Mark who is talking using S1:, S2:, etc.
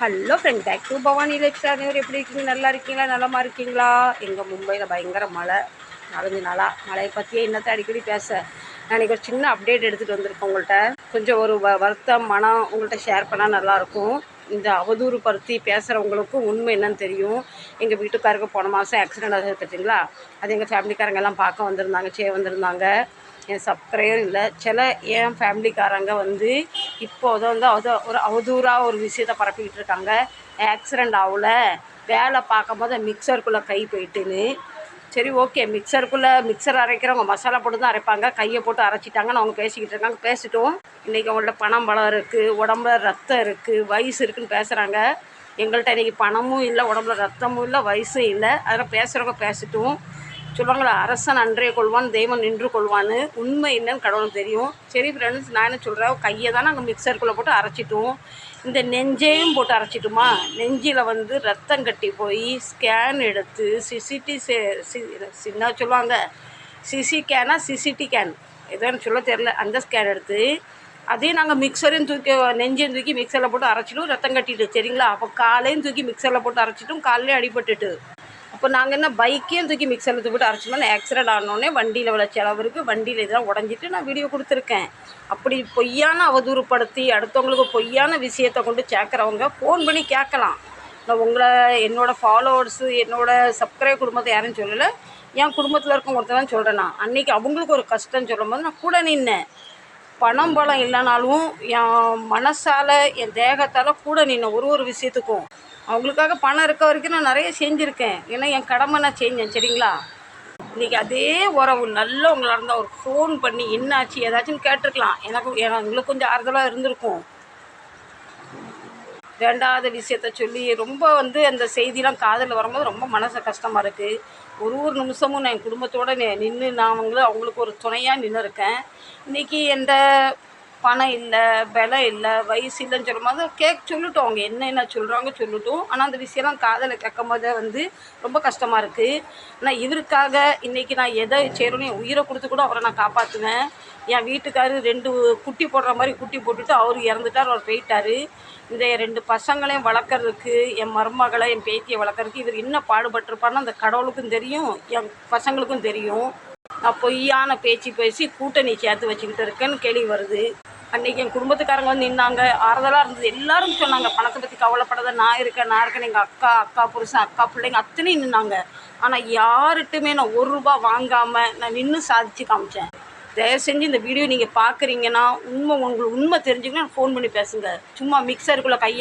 S1: Hello friend, back to Bhavani lifestyle. எப்படி இருக்கீங்க? நல்லா இருக்கீங்களா? நலமாக இருக்கீங்களா? எங்கள் மும்பையில் பயங்கர மழை, 4 நாளாக மழையை பற்றியே இன்னத்தை அடிக்கடி பேச நான் இன்றைக்கி ஒரு சின்ன அப்டேட் எடுத்துகிட்டு வந்திருக்கேன். உங்கள்கிட்ட கொஞ்சம் ஒரு வருத்தம் மனம் உங்கள்கிட்ட ஷேர் பண்ணால் நல்லாயிருக்கும். இந்த அவதூறு படுத்தி பேசுகிறவங்களுக்கும் உண்மை என்னன்னு தெரியும். எங்கள் வீட்டுக்காருக்கு போன மாதம் ஆக்சிடெண்ட் ஆகுது பார்த்தீங்களா? அது எங்கள் ஃபேமிலிக்காரங்க எல்லாம் பார்க்க வந்திருந்தாங்க, வந்திருந்தாங்க. என் சப்ஸ்கிரைபர் இல்லை, சில என் ஃபேமிலிக்காரங்க வந்து இப்போது வந்து ஒரு அவதூறாக ஒரு விஷயத்தை பரப்பிக்கிட்டு இருக்காங்க. ஆக்சிடெண்ட் ஆகல, வேலை பார்க்கும்போது மிக்சருக்குள்ளே கை போயிட்டுன்னு. சரி, ஓகே, மிக்சர் அரைக்கிறவங்க மசாலா போட்டு தான் அரைப்பாங்க, கையை போட்டு அரைச்சிட்டாங்கன்னு அவங்க பேசிக்கிட்டு இருக்காங்க. பேசிட்டோம். இன்றைக்கி அவங்கள்ட்ட பணம் பலம் இருக்குது, உடம்புல ரத்தம் இருக்குது, வயசு இருக்குதுன்னு பேசுகிறாங்க. எங்கள்கிட்ட இன்றைக்கி பணமும் இல்லை, உடம்புல ரத்தமும் இல்லை, வயசும் இல்லை. அதெல்லாம் பேசுகிறவங்க பேசிட்டோம். சொல்லுவாங்களா, அரசன் அன்றைய கொள்வான், தெய்வம் நின்று கொள்வான்னு. உண்மை என்னன்னு கடவுளுக்கு தெரியும். சரி ஃப்ரெண்ட்ஸ், நான் என்ன சொல்கிறேன், கையை தான் நாங்கள் மிக்சருக்குள்ளே போட்டு அரைச்சிட்டோம். இந்த நெஞ்சையும் போட்டு அரைச்சிட்டுமா? நெஞ்சில் வந்து ரத்தம் கட்டி போய் ஸ்கேன் எடுத்து என்ன சொல்லுவாங்க, சிசிடி கேன் எதுன்னு சொல்ல தெரில, அந்த ஸ்கேன் எடுத்து அதையும் நாங்கள் மிக்சரையும் நெஞ்சையும் தூக்கி மிக்சரில் போட்டு அரைச்சிட்டும். ரத்தம் கட்டிட்டு சரிங்களா? அப்போ காலையும் தூக்கி மிக்சரில் போட்டு அரைச்சிட்டும், காலையிலே அடிபட்டுட்டு. அப்போ நாங்கள் என்ன பைக்கையும் தூக்கி மிக்சரில் தூக்கிட்டு அரைச்சிட்டோம். ஆக்சிடெண்ட் ஆனோடனே வண்டியில் உள்ள செலவு இருக்குது, வண்டியில் இதெல்லாம் உடஞ்சிட்டு நான் வீடியோ கொடுத்துருக்கேன். அப்படி பொய்யான அவதூறுப்படுத்தி அடுத்தவங்களுக்கு பொய்யான விஷயத்தை கொண்டு சேர்க்குறவங்க ஃபோன் பண்ணி கேட்கலாம். நான் உங்களை, என்னோடய ஃபாலோவர்ஸு, என்னோடய சப்ஸ்கிரைப் குடும்பத்தை யாரும் சொல்லலை, என் குடும்பத்தில் இருக்கவங்க ஒருத்தர் தான் சொல்கிறேன். நான் அன்றைக்கி அவங்களுக்கு ஒரு கஷ்டம் சொல்லும் போது நான் கூட நின்னேன். பணம் பலம் இல்லைனாலும் என் மனசால், என் தேகத்தால் கூட நின்னேன். ஒரு விஷயத்துக்கும் அவங்களுக்காக பணம் இருக்க வரைக்கும் நான் நிறைய செஞ்சுருக்கேன். ஏன்னா என் கடமை நான் செஞ்சேன் சரிங்களா? இன்றைக்கி அதே உறவு நல்லவங்களாக இருந்தால் ஒரு ஃபோன் பண்ணி என்னாச்சு ஏதாச்சும் கேட்டிருக்கலாம். எங்களுக்கு கொஞ்சம் ஆறுதலாக இருந்திருக்கும். வேண்டாத விஷயத்த சொல்லி ரொம்ப வந்து அந்த செய்திலாம் காதில் வரும்போது ரொம்ப மனசு கஷ்டமாக இருக்குது. ஒரு நிமிஷமும் நான் என் குடும்பத்தோடு நின்று நான் அவங்களுக்கு ஒரு துணையாக நின்று இருக்கேன். இன்றைக்கி எந்த பணம் இல்லை, பலம் இல்லை, வயசு இல்லைன்னு சொல்லும்போது சொல்லட்டும், அவங்க என்ன சொல்கிறாங்க சொல்லட்டும். ஆனால் அந்த விஷயம்லாம் காதில் கேட்கும் போதே வந்து ரொம்ப கஷ்டமாக இருக்குது. ஆனால் இவருக்காக இன்றைக்கி நான் எதை செய்யணும்னு என் உயிரை கொடுத்து கூட அவரை நான் காப்பாற்றுவேன். என் வீட்டுக்காரர் 2 குட்டி போடுற மாதிரி குட்டி போட்டுட்டு அவர் இறந்துட்டார், அவர் போயிட்டார். இந்த 2 பசங்களையும் வளர்க்குறதுக்கு, என் மருமகளை, என் பேத்தியை வளர்க்குறதுக்கு இவர் என்ன பாடுபட்டிருப்பாருன்னு அந்த கடவுளுக்கும் தெரியும், என் பசங்களுக்கும் தெரியும். நான் பொய்யான பேச்சு பேசி கூட்டணி சேர்த்து வச்சுக்கிட்டு இருக்கேன்னு கேள்வி வருது. அன்றைக்கி என் குடும்பத்துக்காரங்க வந்து நின்னாங்க, ஆறுதலாக இருந்தது. எல்லோரும் சொன்னாங்க, பணத்தை பற்றி கவலைப்படாத, நான் இருக்கேன். எங்கள் அக்கா புருஷன், அக்கா பிள்ளைங்க அத்தனையும் நின்னாங்க. ஆனால் யார்கிட்டையுமே நான் ₹1 வாங்காமல் நான் நின்று சாதித்து காமிச்சேன். தயவு செஞ்சு இந்த வீடியோ நீங்கள் பார்க்குறீங்கன்னா உங்களுக்கு உண்மை தெரிஞ்சுக்கணும், ஃபோன் பண்ணி பேசுங்க. சும்மா மிக்சருக்குள்ளே கையை